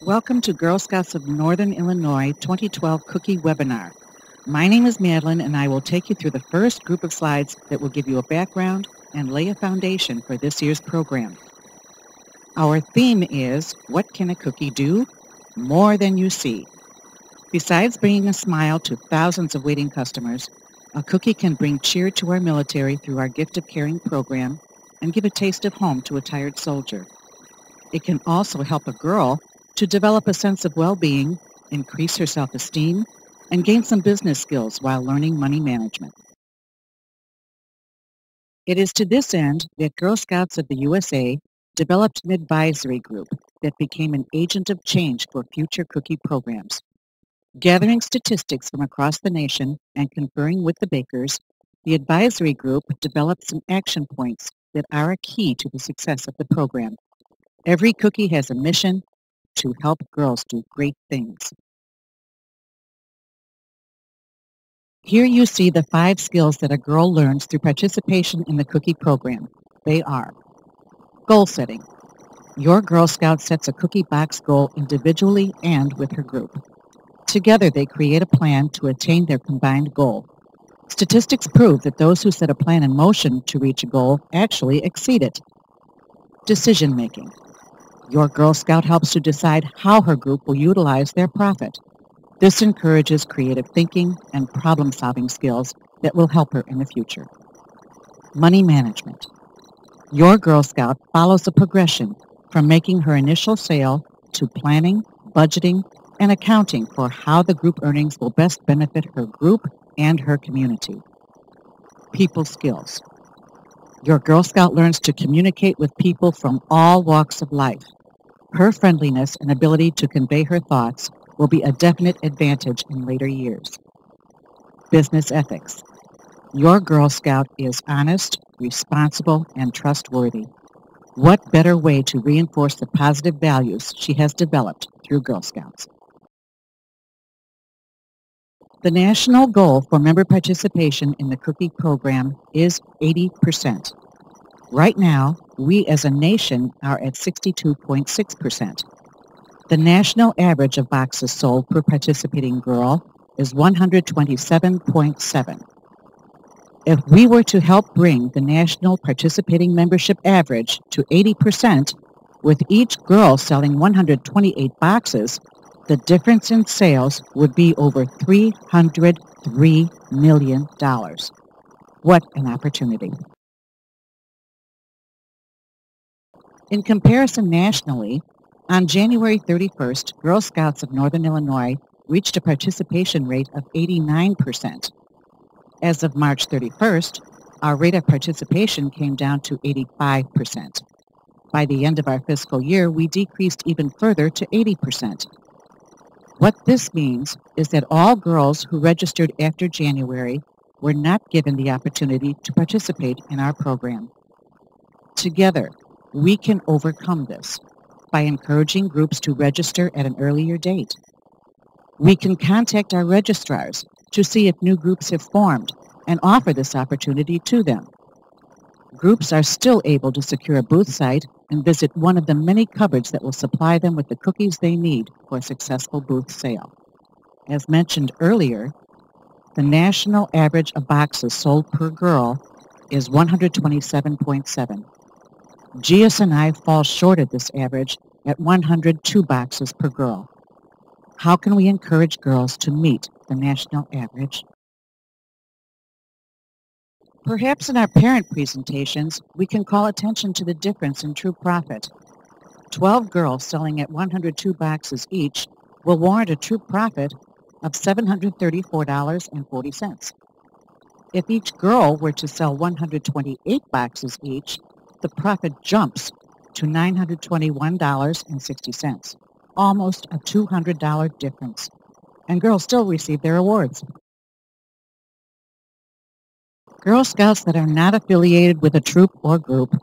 Welcome to Girl Scouts of Northern Illinois 2012 Cookie Webinar. My name is Madeline, and I will take you through the first group of slides that will give you a background and lay a foundation for this year's program. Our theme is, what can a cookie do? More than you see. Besides bringing a smile to thousands of waiting customers, a cookie can bring cheer to our military through our Gift of Caring program and give a taste of home to a tired soldier. It can also help a girl to develop a sense of well-being, increase her self-esteem, and gain some business skills while learning money management. It is to this end that Girl Scouts of the USA developed an advisory group that became an agent of change for future cookie programs. Gathering statistics from across the nation and conferring with the bakers, the advisory group developed some action points that are a key to the success of the program. Every cookie has a mission to help girls do great things. Here you see the 5 skills that a girl learns through participation in the cookie program. They are: goal setting. Your Girl Scout sets a cookie box goal individually and with her group. Together they create a plan to attain their combined goal. Statistics prove that those who set a plan in motion to reach a goal actually exceed it. Decision making. Your Girl Scout helps to decide how her group will utilize their profit. This encourages creative thinking and problem-solving skills that will help her in the future. Money management. Your Girl Scout follows a progression from making her initial sale to planning, budgeting, and accounting for how the group earnings will best benefit her group and her community. People skills. Your Girl Scout learns to communicate with people from all walks of life. Her friendliness and ability to convey her thoughts will be a definite advantage in later years. Business ethics. Your Girl Scout is honest, responsible, and trustworthy. What better way to reinforce the positive values she has developed through Girl Scouts? The national goal for member participation in the cookie program is 80%. Right now, we as a nation are at 62.6%. The national average of boxes sold per participating girl is 127.7. If we were to help bring the national participating membership average to 80%, with each girl selling 128 boxes, the difference in sales would be over $303 million. What an opportunity. In comparison nationally, on January 31st, Girl Scouts of Northern Illinois reached a participation rate of 89%. As of March 31st, our rate of participation came down to 85%. By the end of our fiscal year, we decreased even further to 80%. What this means is that all girls who registered after January were not given the opportunity to participate in our program. Together, we can overcome this by encouraging groups to register at an earlier date. We can contact our registrars to see if new groups have formed and offer this opportunity to them. Groups are still able to secure a booth site and visit one of the many cupboards that will supply them with the cookies they need for a successful booth sale. As mentioned earlier, the national average of boxes sold per girl is 127.7. GSNI falls short of this average at 102 boxes per girl. How can we encourage girls to meet the national average? Perhaps in our parent presentations, we can call attention to the difference in true profit. 12 girls selling at 102 boxes each will warrant a true profit of $734.40. If each girl were to sell 128 boxes each, the profit jumps to $921.60, almost a $200 difference, and girls still receive their awards. Girl Scouts that are not affiliated with a troop or group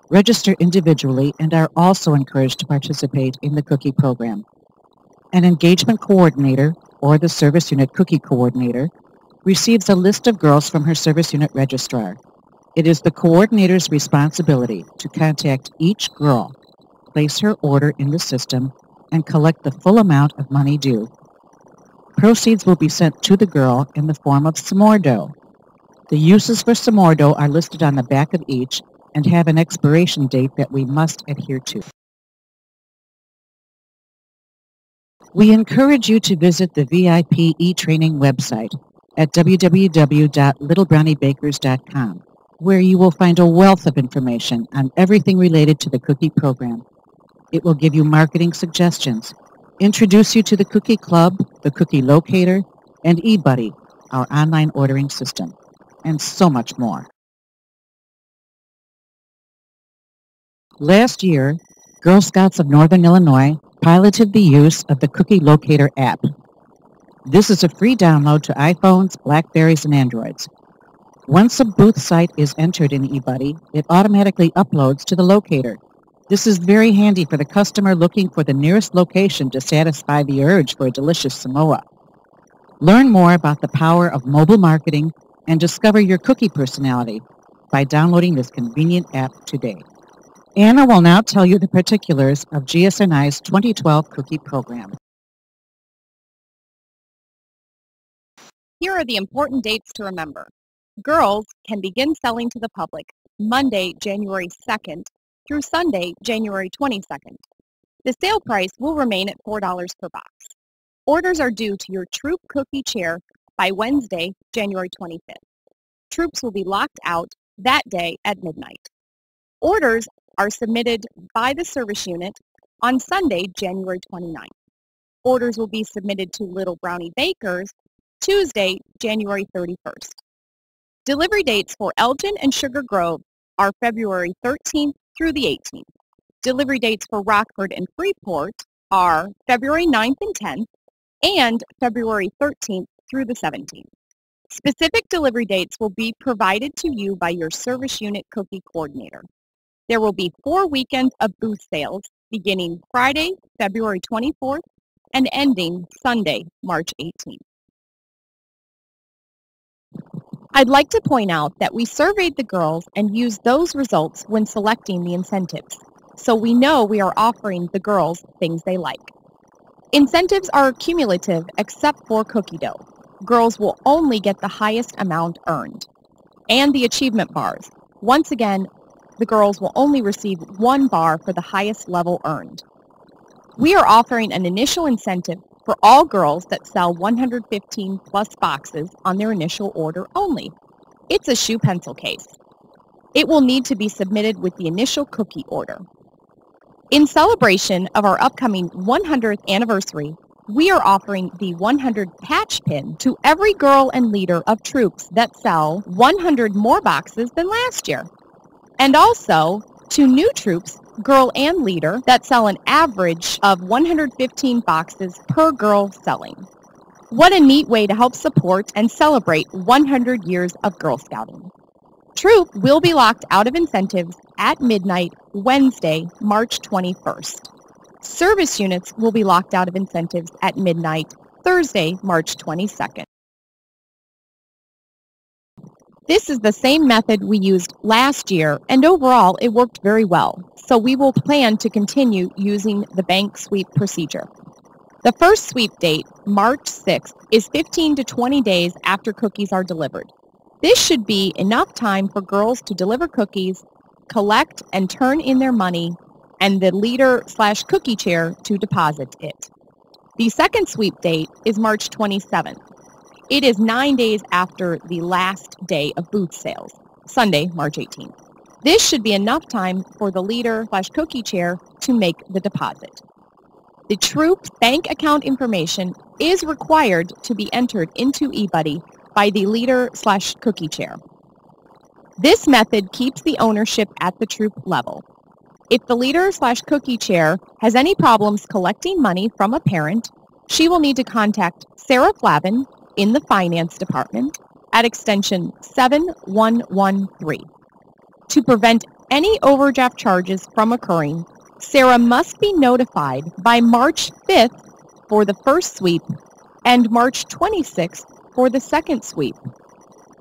register individually and are also encouraged to participate in the cookie program. An engagement coordinator, or the service unit cookie coordinator, receives a list of girls from her service unit registrar. It is the coordinator's responsibility to contact each girl, place her order in the system, and collect the full amount of money due. Proceeds will be sent to the girl in the form of s'more dough. The uses for s'more dough are listed on the back of each and have an expiration date that we must adhere to. We encourage you to visit the VIP e-training website at www.littlebrowniebakers.com, where you will find a wealth of information on everything related to the cookie program. It will give you marketing suggestions, introduce you to the Cookie Club, the Cookie Locator, and eBuddy, our online ordering system, and so much more. Last year, Girl Scouts of Northern Illinois piloted the use of the Cookie Locator app. This is a free download to iPhones, Blackberries, and Androids. Once a booth site is entered in eBuddy, it automatically uploads to the locator. This is very handy for the customer looking for the nearest location to satisfy the urge for a delicious Samoa. Learn more about the power of mobile marketing and discover your cookie personality by downloading this convenient app today. Anna will now tell you the particulars of GSNI's 2012 Cookie Program. Here are the important dates to remember. Girls can begin selling to the public Monday, January 2nd through Sunday, January 22nd. The sale price will remain at $4 per box. Orders are due to your Troop Cookie Chair by Wednesday, January 25th. Troops will be locked out that day at midnight. Orders are submitted by the service unit on Sunday, January 29th. Orders will be submitted to Little Brownie Bakers Tuesday, January 31st. Delivery dates for Elgin and Sugar Grove are February 13th through the 18th. Delivery dates for Rockford and Freeport are February 9th and 10th and February 13th through the 17th. Specific delivery dates will be provided to you by your service unit cookie coordinator. There will be 4 weekends of booth sales beginning Friday, February 24th and ending Sunday, March 18th. I'd like to point out that we surveyed the girls and used those results when selecting the incentives, so we know we are offering the girls things they like. Incentives are cumulative except for cookie dough. Girls will only get the highest amount earned. And the achievement bars. Once again, the girls will only receive 1 bar for the highest level earned. We are offering an initial incentive for all girls that sell 115 plus boxes on their initial order only. It's a shoe pencil case. It will need to be submitted with the initial cookie order. In celebration of our upcoming 100th anniversary, we are offering the 100 patch pin to every girl and leader of troops that sell 100 more boxes than last year. And also to new troops, girl and leader, that sell an average of 115 boxes per girl selling. What a neat way to help support and celebrate 100 years of Girl Scouting. Troop will be locked out of incentives at midnight Wednesday, March 21st. Service units will be locked out of incentives at midnight Thursday, March 22nd. This is the same method we used last year, and overall it worked very well, so we will plan to continue using the bank sweep procedure. The first sweep date, March 6th, is 15 to 20 days after cookies are delivered. This should be enough time for girls to deliver cookies, collect and turn in their money, and the leader/cookie chair to deposit it. The second sweep date is March 27th. It is 9 days after the last day of booth sales, Sunday, March 18th. This should be enough time for the leader/cookie chair to make the deposit. The troop bank account information is required to be entered into eBuddy by the leader/cookie chair. This method keeps the ownership at the troop level. If the leader/cookie chair has any problems collecting money from a parent, she will need to contact Sarah Flavin in the finance department at extension 7113. To prevent any overdraft charges from occurring, Sarah must be notified by March 5th for the first sweep and March 26th for the second sweep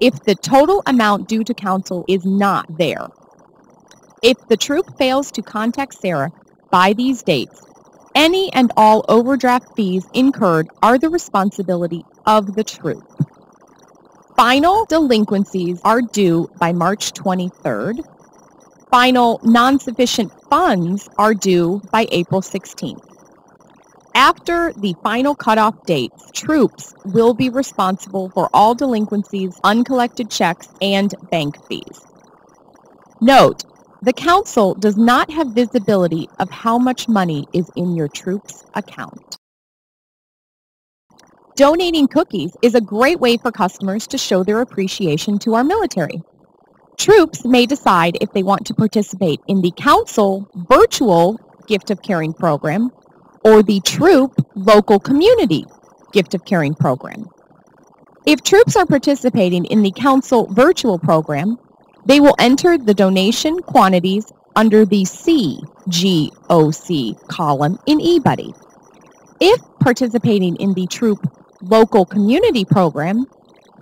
if the total amount due to council is not there. If the troop fails to contact Sarah by these dates Any and all overdraft fees incurred are the responsibility of the troop. Final delinquencies are due by March 23rd. Final non-sufficient funds are due by April 16th. After the final cutoff dates, troops will be responsible for all delinquencies, uncollected checks, and bank fees. Note, the council does not have visibility of how much money is in your troop's account. Donating cookies is a great way for customers to show their appreciation to our military. Troops may decide if they want to participate in the council virtual gift of caring program or the troop local community gift of caring program. If troops are participating in the council virtual program, they will enter the donation quantities under the CGOC column in eBuddy. If participating in the troop local community program,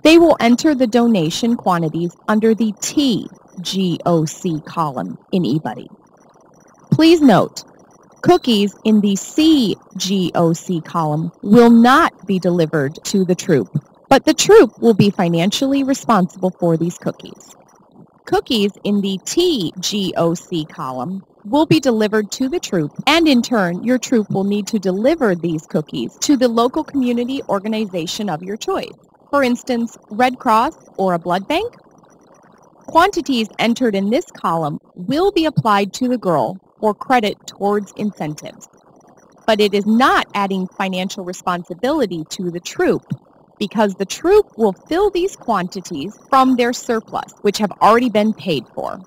they will enter the donation quantities under the TGOC column in eBuddy. Please note, cookies in the CGOC column will not be delivered to the troop, but the troop will be financially responsible for these cookies. Cookies in the TGOC column will be delivered to the troop, and in turn, your troop will need to deliver these cookies to the local community organization of your choice. For instance, Red Cross or a blood bank. Quantities entered in this column will be applied to the girl for credit towards incentives, but it is not adding financial responsibility to the troop because the troop will fill these quantities from their surplus, which have already been paid for.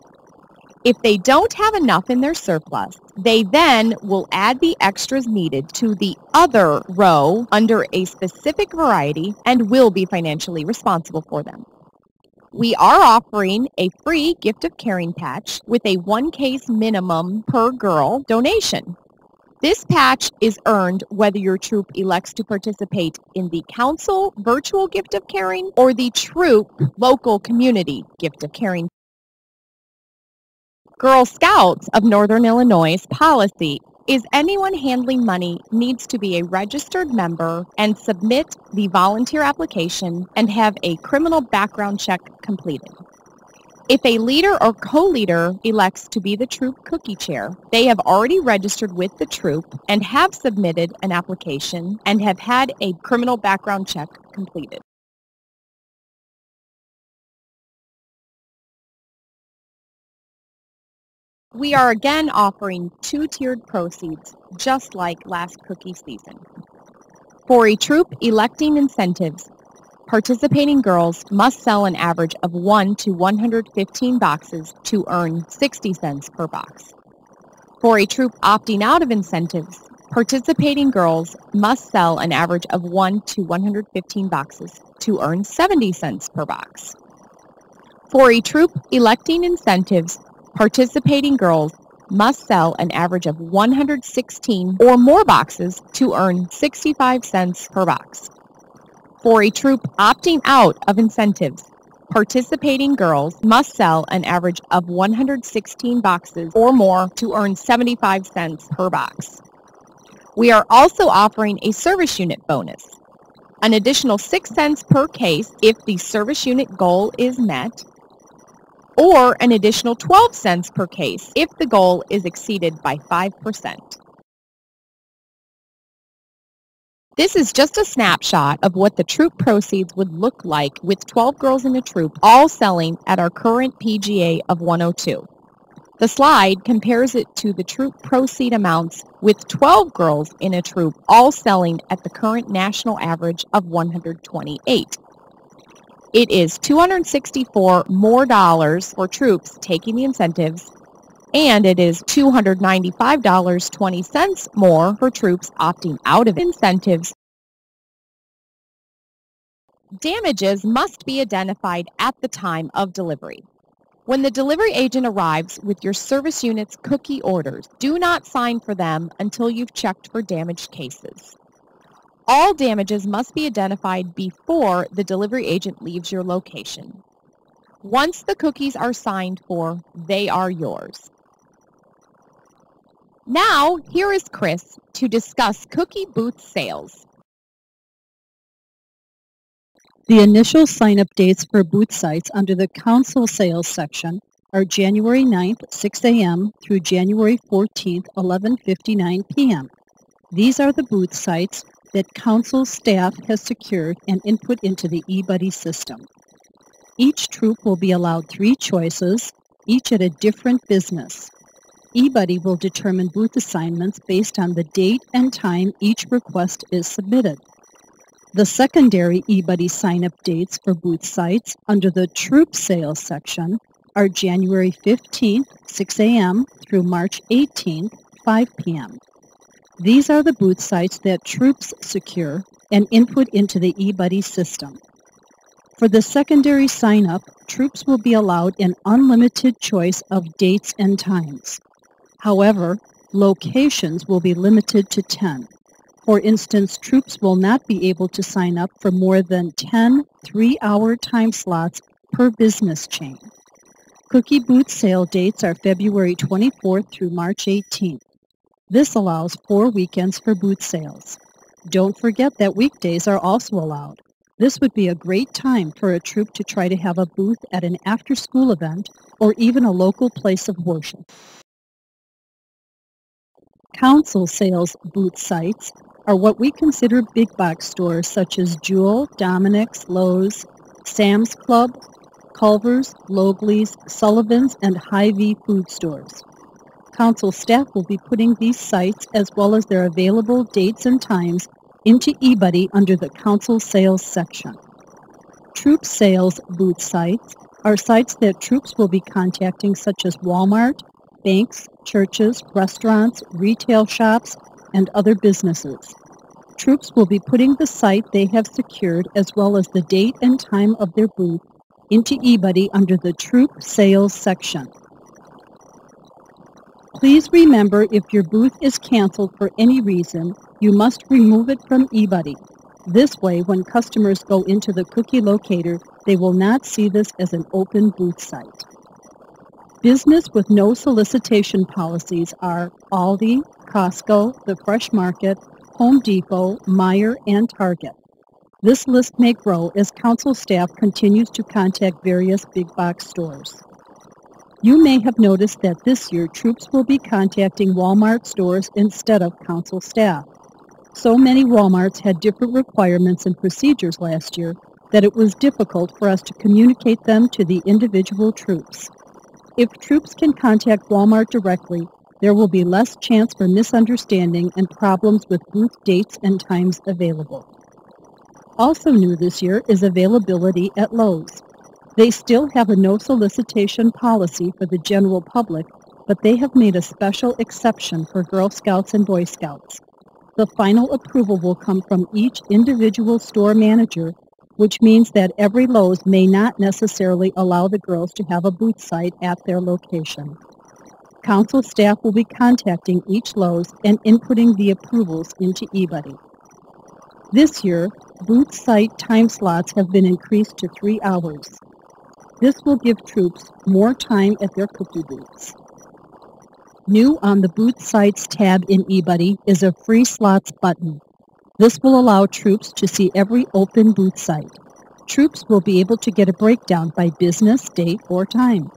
If they don't have enough in their surplus, they then will add the extras needed to the other row under a specific variety and will be financially responsible for them. We are offering a free gift of caring patch with a 1 case minimum per girl donation. This patch is earned whether your troop elects to participate in the council virtual gift of caring or the troop local community gift of caring. Girl Scouts of Northern Illinois' policy is anyone handling money needs to be a registered member and submit the volunteer application and have a criminal background check completed. If a leader or co-leader elects to be the troop cookie chair, they have already registered with the troop and have submitted an application and have had a criminal background check completed. We are again offering 2-tiered proceeds, just like last cookie season. For a troop electing incentives, participating girls must sell an average of 1 to 115 boxes to earn 60 cents per box. For a troop opting out of incentives, participating girls must sell an average of 1 to 115 boxes to earn 70 cents per box. For a troop electing incentives, participating girls must sell an average of 116 or more boxes to earn 65 cents per box. For a troop opting out of incentives, participating girls must sell an average of 116 boxes or more to earn 75 cents per box. We are also offering a service unit bonus, an additional 6 cents per case if the service unit goal is met, or an additional 12 cents per case if the goal is exceeded by 5%. This is just a snapshot of what the troop proceeds would look like with 12 girls in a troop all selling at our current PGA of 102. The slide compares it to the troop proceed amounts with 12 girls in a troop all selling at the current national average of 128. It is $264 more for troops taking the incentives, and it is $295.20 more for troops opting out of incentives. Damages must be identified at the time of delivery. When the delivery agent arrives with your service unit's cookie orders, do not sign for them until you've checked for damaged cases. All damages must be identified before the delivery agent leaves your location. Once the cookies are signed for, they are yours. Now, here is Chris to discuss cookie booth sales. The initial sign-up dates for booth sites under the Council Sales section are January 9th, 6 a.m. through January 14th, 11:59 p.m. These are the booth sites that Council staff has secured and input into the eBuddy system. Each troop will be allowed 3 choices, each at a different business. eBuddy will determine booth assignments based on the date and time each request is submitted. The secondary eBuddy sign-up dates for booth sites under the Troop Sales section are January 15th, 6 a.m. through March 18th, 5 p.m. These are the booth sites that troops secure and input into the eBuddy system. For the secondary sign-up, troops will be allowed an unlimited choice of dates and times. However, locations will be limited to 10. For instance, troops will not be able to sign up for more than 10 3-hour time slots per business chain. Cookie booth sale dates are February 24th through March 18th. This allows 4 weekends for booth sales. Don't forget that weekdays are also allowed. This would be a great time for a troop to try to have a booth at an after-school event or even a local place of worship. Council sales booth sites are what we consider big box stores such as Jewel, Dominic's, Lowe's, Sam's Club, Culver's, Logley's, Sullivan's, and Hy-Vee food stores. Council staff will be putting these sites as well as their available dates and times into eBuddy under the Council Sales section. Troop sales booth sites are sites that troops will be contacting such as Walmart, banks, churches, restaurants, retail shops, and other businesses. Troops will be putting the site they have secured as well as the date and time of their booth into eBuddy under the Troop Sales section. Please remember, if your booth is canceled for any reason, you must remove it from eBuddy. This way, when customers go into the cookie locator, they will not see this as an open booth site. Business with no solicitation policies are Aldi, Costco, The Fresh Market, Home Depot, Meijer, and Target. This list may grow as council staff continues to contact various big box stores. You may have noticed that this year troops will be contacting Walmart stores instead of council staff. So many Walmarts had different requirements and procedures last year that it was difficult for us to communicate them to the individual troops. If troops can contact Walmart directly, there will be less chance for misunderstanding and problems with booth dates and times available. Also new this year is availability at Lowe's. They still have a no solicitation policy for the general public, but they have made a special exception for Girl Scouts and Boy Scouts. The final approval will come from each individual store manager, which means that every Lowe's may not necessarily allow the girls to have a booth site at their location. Council staff will be contacting each Lowe's and inputting the approvals into eBuddy. This year, booth site time slots have been increased to 3 hours. This will give troops more time at their cookie booths. New on the Booth Sites tab in eBuddy is a Free Slots button. This will allow troops to see every open booth site. Troops will be able to get a breakdown by business, date, or time.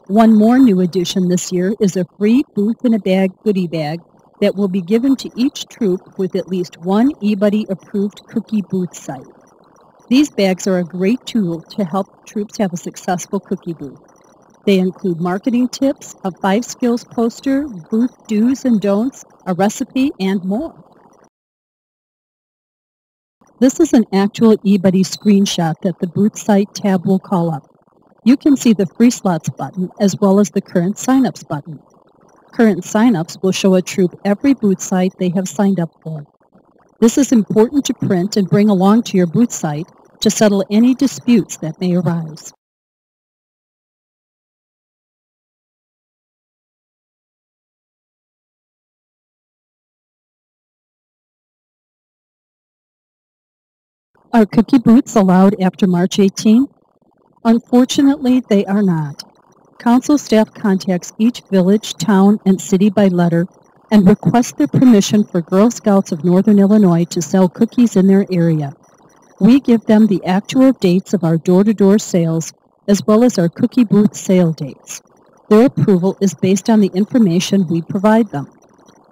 One more new addition this year is a free Booth in a Bag goodie bag that will be given to each troop with at least one eBuddy-approved cookie booth site. These bags are a great tool to help troops have a successful cookie booth. They include marketing tips, a 5 skills poster, booth do's and don'ts, a recipe, and more. This is an actual eBuddy screenshot that the Booth Site tab will call up. You can see the Free Slots button as well as the Current Signups button. Current signups will show a troop every booth site they have signed up for. This is important to print and bring along to your booth site to settle any disputes that may arise. Are cookie booths allowed after March 18? Unfortunately, they are not. Council staff contacts each village, town, and city by letter and request their permission for Girl Scouts of Northern Illinois to sell cookies in their area. We give them the actual dates of our door-to-door sales as well as our cookie booth sale dates. Their approval is based on the information we provide them.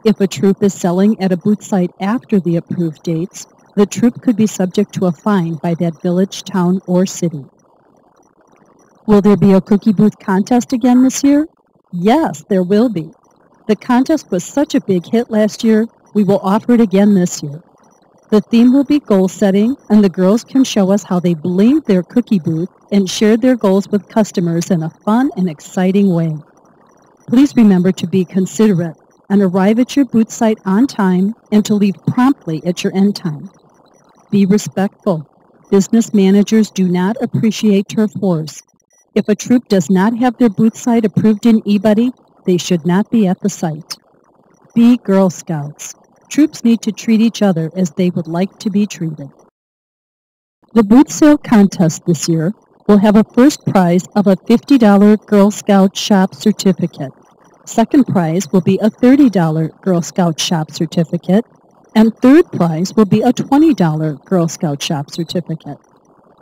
If a troop is selling at a booth site after the approved dates, the troop could be subject to a fine by that village, town, or city. Will there be a cookie booth contest again this year? Yes, there will be. The contest was such a big hit last year, we will offer it again this year. The theme will be goal setting, and the girls can show us how they blinged their cookie booth and shared their goals with customers in a fun and exciting way. Please remember to be considerate and arrive at your booth site on time and to leave promptly at your end time. Be respectful. Business managers do not appreciate turf wars. If a troop does not have their booth site approved in eBuddy, they should not be at the site. Be Girl Scouts. Troops need to treat each other as they would like to be treated. The booth sale contest this year will have a first prize of a $50 Girl Scout Shop certificate. Second prize will be a $30 Girl Scout Shop certificate, and third prize will be a $20 Girl Scout Shop certificate.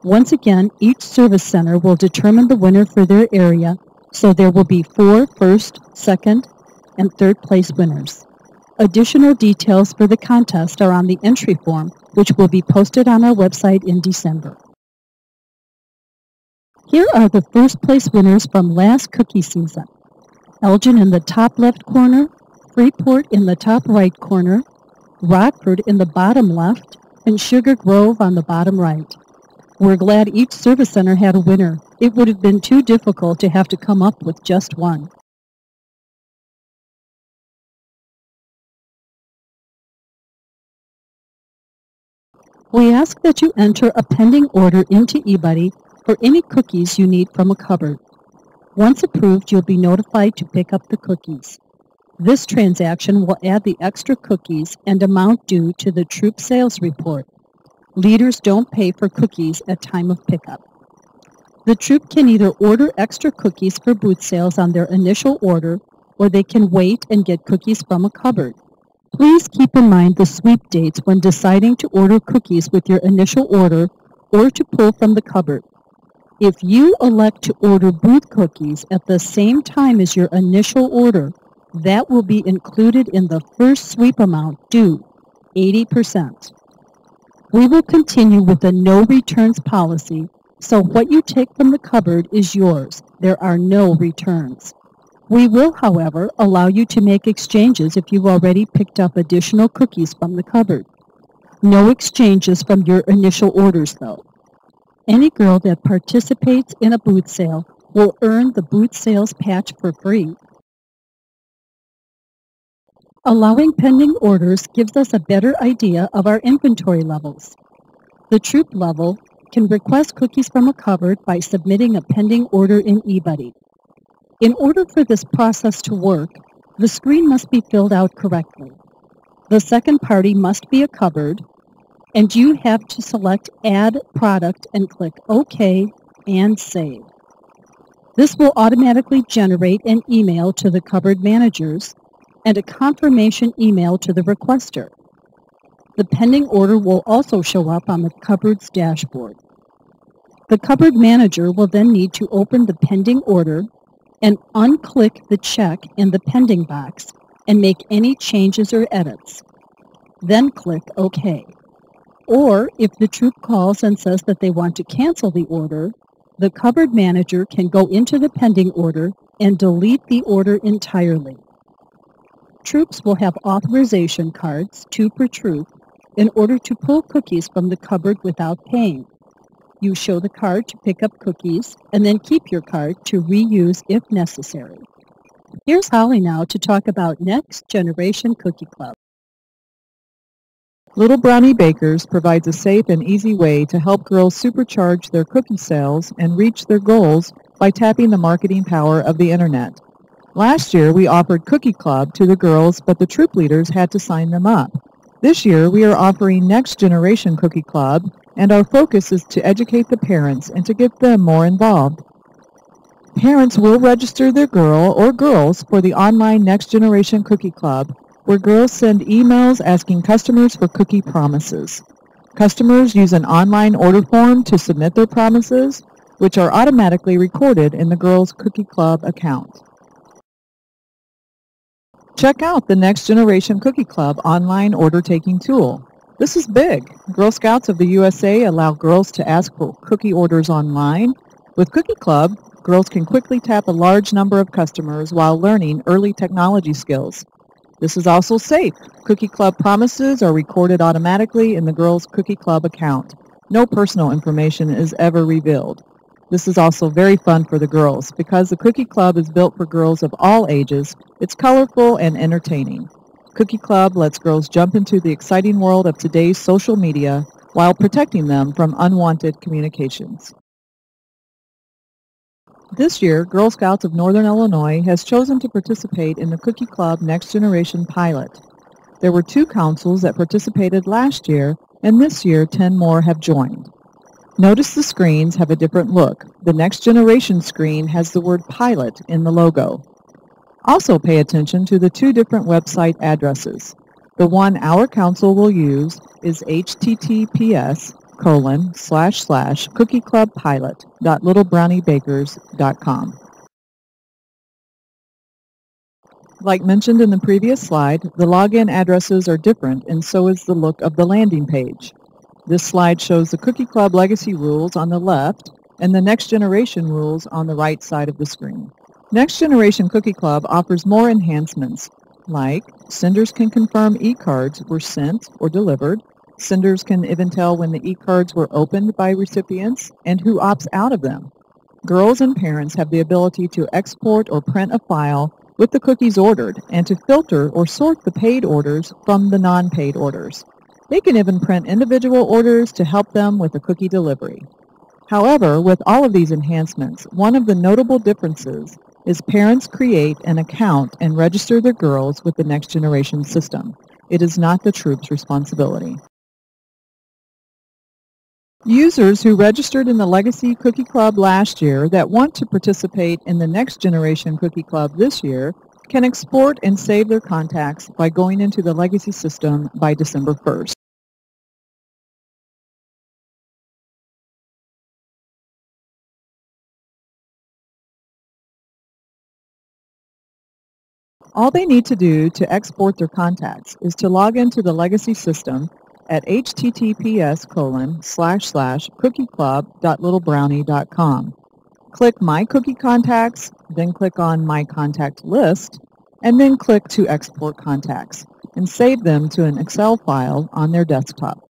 Once again, each service center will determine the winner for their area, so there will be 4 first, second, and third place winners. Additional details for the contest are on the entry form, which will be posted on our website in December. Here are the first place winners from last cookie season. Elgin in the top left corner, Freeport in the top right corner, Rockford in the bottom left, and Sugar Grove on the bottom right. We're glad each service center had a winner. It would have been too difficult to have to come up with just one. We ask that you enter a pending order into eBuddy for any cookies you need from a cupboard. Once approved, you'll be notified to pick up the cookies. This transaction will add the extra cookies and amount due to the troop sales report. Leaders don't pay for cookies at time of pickup. The troop can either order extra cookies for booth sales on their initial order, or they can wait and get cookies from a cupboard. Please keep in mind the sweep dates when deciding to order cookies with your initial order or to pull from the cupboard. If you elect to order booth cookies at the same time as your initial order, that will be included in the first sweep amount due, 80%. We will continue with a no returns policy, so what you take from the cupboard is yours. There are no returns. We will, however, allow you to make exchanges if you've already picked up additional cookies from the cupboard. No exchanges from your initial orders, though. Any girl that participates in a booth sale will earn the booth sales patch for free. Allowing pending orders gives us a better idea of our inventory levels. The troop level can request cookies from a cupboard by submitting a pending order in eBuddy. In order for this process to work, the screen must be filled out correctly. The second party must be a cupboard, and you have to select Add Product and click OK and Save. This will automatically generate an email to the cupboard managers and a confirmation email to the requester. The pending order will also show up on the cupboard's dashboard. The cupboard manager will then need to open the pending order and unclick the check in the pending box and make any changes or edits. Then click OK. Or if the troop calls and says that they want to cancel the order, the cupboard manager can go into the pending order and delete the order entirely. Troops will have authorization cards, 2 per troop, in order to pull cookies from the cupboard without paying. You show the card to pick up cookies, and then keep your card to reuse if necessary. Here's Holly now to talk about Next Generation Cookie Club. Little Brownie Bakers provides a safe and easy way to help girls supercharge their cookie sales and reach their goals by tapping the marketing power of the Internet. Last year, we offered Cookie Club to the girls, but the troop leaders had to sign them up. This year, we are offering Next Generation Cookie Club, and our focus is to educate the parents and to get them more involved. Parents will register their girl or girls for the online Next Generation Cookie Club where girls send emails asking customers for cookie promises. Customers use an online order form to submit their promises, which are automatically recorded in the Girls Cookie Club account. Check out the Next Generation Cookie Club online order-taking tool. This is big. Girl Scouts of the USA allow girls to ask for cookie orders online. With Cookie Club, girls can quickly tap a large number of customers while learning early technology skills. This is also safe. Cookie Club promises are recorded automatically in the Girls Cookie Club account. No personal information is ever revealed. This is also very fun for the girls. Because the Cookie Club is built for girls of all ages, it's colorful and entertaining. Cookie Club lets girls jump into the exciting world of today's social media while protecting them from unwanted communications. This year, Girl Scouts of Northern Illinois has chosen to participate in the Cookie Club Next Generation Pilot. There were 2 councils that participated last year, and this year 10 more have joined. Notice the screens have a different look. The Next Generation screen has the word Pilot in the logo. Also pay attention to the 2 different website addresses. The one our council will use is https://cookieclubpilot.littlebrowniebakers.com. Like mentioned in the previous slide, the login addresses are different, and so is the look of the landing page. This slide shows the Cookie Club legacy rules on the left and the Next Generation rules on the right side of the screen. Next Generation Cookie Club offers more enhancements, like senders can confirm e-cards were sent or delivered. Senders can even tell when the e-cards were opened by recipients and who opts out of them. Girls and parents have the ability to export or print a file with the cookies ordered and to filter or sort the paid orders from the non-paid orders. They can even print individual orders to help them with a cookie delivery. However, with all of these enhancements, one of the notable differences is parents create an account and register their girls with the Next Generation system. It is not the troops' responsibility. Users who registered in the Legacy Cookie Club last year that want to participate in the Next Generation Cookie Club this year can export and save their contacts by going into the Legacy system by December 1st. All they need to do to export their contacts is to log into the Legacy system at https://cookieclub.littlebrownie.com. Click My Cookie Contacts, then click on My Contact List, and then click to Export Contacts, and save them to an Excel file on their desktop.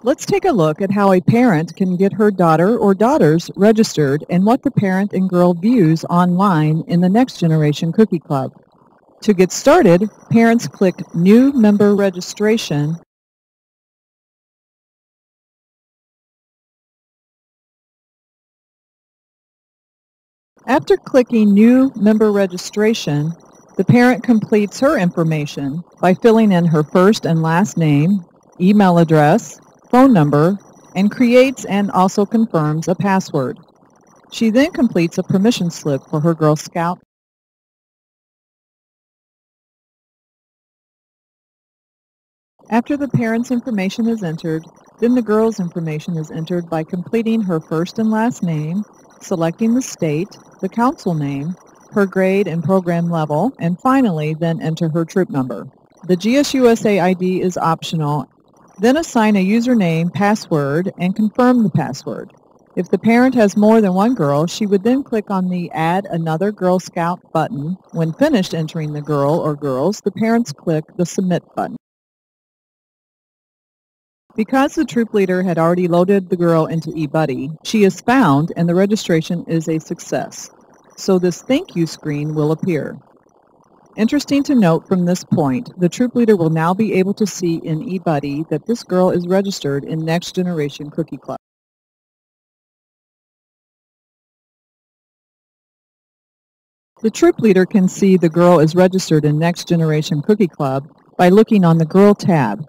Let's take a look at how a parent can get her daughter or daughters registered and what the parent and girl views online in the Next Generation Cookie Club. To get started, parents click New Member Registration After clicking New Member Registration, the parent completes her information by filling in her first and last name, email address, phone number, and creates and also confirms a password. She then completes a permission slip for her Girl Scout. After the parent's information is entered, then the girl's information is entered by completing her first and last name, selecting the state, the council name, her grade and program level, and finally then enter her troop number. The GSUSA ID is optional. Then assign a username, password, and confirm the password. If the parent has more than one girl, she would then click on the Add Another Girl Scout button. When finished entering the girl or girls, the parents click the Submit button. Because the troop leader had already loaded the girl into eBuddy, she is found and the registration is a success. So this thank you screen will appear. Interesting to note from this point, the troop leader will now be able to see in eBuddy that this girl is registered in Next Generation Cookie Club. The troop leader can see the girl is registered in Next Generation Cookie Club by looking on the Girl tab.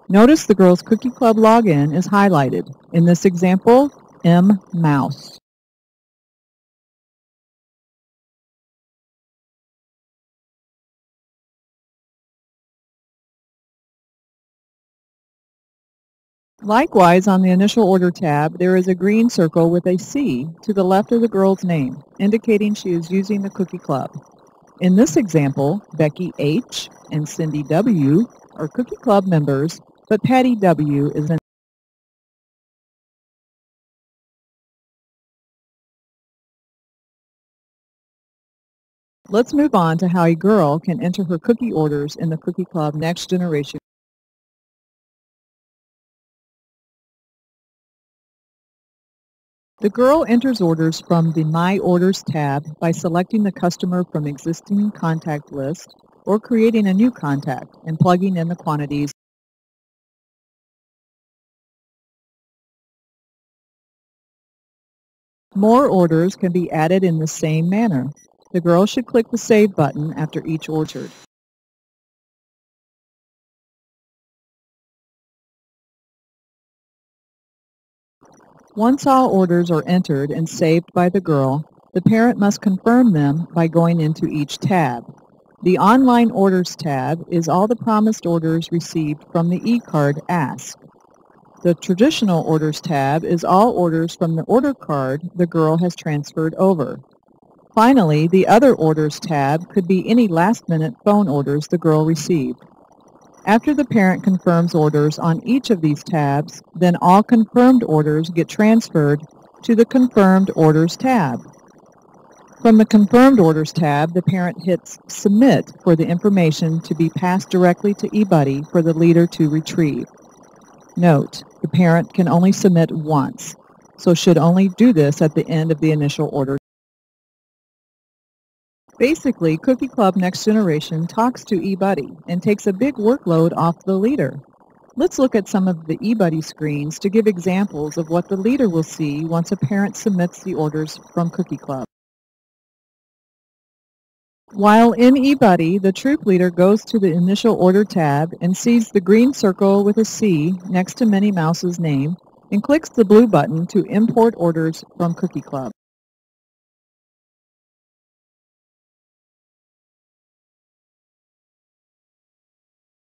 Notice the Girls Cookie Club login is highlighted. In this example, M. Mouse. Likewise, on the initial order tab, there is a green circle with a C to the left of the girl's name, indicating she is using the Cookie Club. In this example, Becky H. and Cindy W. are Cookie Club members, but Patty W. is an Let's move on to how a girl can enter her cookie orders in the Cookie Club Next Generation. The girl enters orders from the My Orders tab by selecting the customer from existing contact list or creating a new contact and plugging in the quantities. More orders can be added in the same manner. The girl should click the Save button after each order. Once all orders are entered and saved by the girl, the parent must confirm them by going into each tab. The Online Orders tab is all the promised orders received from the e-card ask. The Traditional Orders tab is all orders from the order card the girl has transferred over. Finally, the Other Orders tab could be any last-minute phone orders the girl received. After the parent confirms orders on each of these tabs, then all confirmed orders get transferred to the Confirmed Orders tab. From the Confirmed Orders tab, the parent hits Submit for the information to be passed directly to eBuddy for the leader to retrieve. Note, the parent can only submit once, so should only do this at the end of the initial order. Basically, Cookie Club Next Generation talks to eBuddy and takes a big workload off the leader. Let's look at some of the eBuddy screens to give examples of what the leader will see once a parent submits the orders from Cookie Club. While in eBuddy, the troop leader goes to the Initial Order tab and sees the green circle with a C next to Minnie Mouse's name and clicks the blue button to import orders from Cookie Club.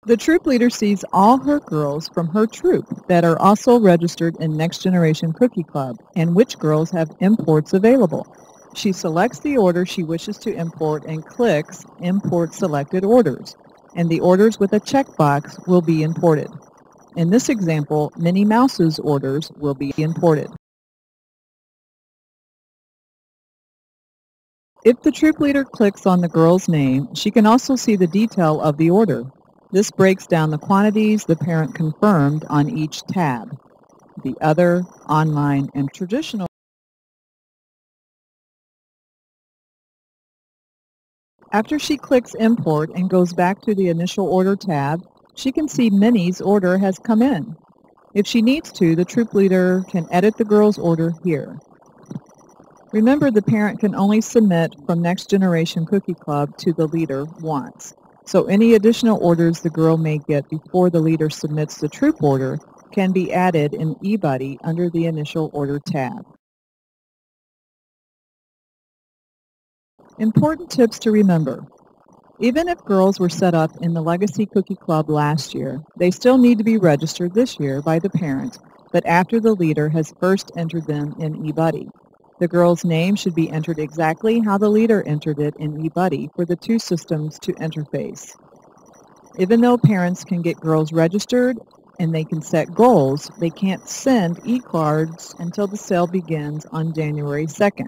The troop leader sees all her girls from her troop that are also registered in Next Generation Cookie Club and which girls have imports available. She selects the order she wishes to import and clicks Import Selected Orders, and the orders with a checkbox will be imported. In this example, Minnie Mouse's orders will be imported. If the troop leader clicks on the girl's name, she can also see the detail of the order. This breaks down the quantities the parent confirmed on each tab: the Other, Online, and Traditional. After she clicks Import and goes back to the Initial Order tab, she can see Minnie's order has come in. If she needs to, the troop leader can edit the girl's order here. Remember, the parent can only submit from Next Generation Cookie Club to the leader once, so any additional orders the girl may get before the leader submits the troop order can be added in eBuddy under the Initial Order tab. Important tips to remember. Even if girls were set up in the Legacy Cookie Club last year, they still need to be registered this year by the parent, but after the leader has first entered them in eBuddy. The girl's name should be entered exactly how the leader entered it in eBuddy for the two systems to interface. Even though parents can get girls registered and they can set goals, they can't send e-cards until the sale begins on January 2nd.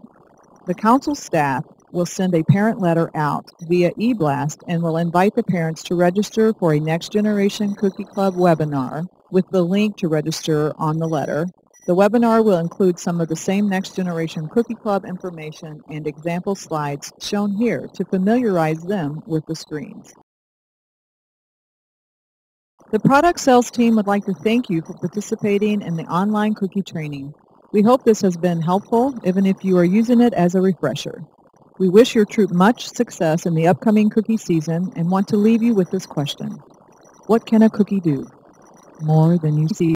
The council staff will send a parent letter out via e-blast and will invite the parents to register for a Next Generation Cookie Club webinar with the link to register on the letter. The webinar will include some of the same Next Generation Cookie Club information and example slides shown here to familiarize them with the screens. The product sales team would like to thank you for participating in the online cookie training. We hope this has been helpful, even if you are using it as a refresher. We wish your troop much success in the upcoming cookie season and want to leave you with this question. What can a cookie do? More than you see.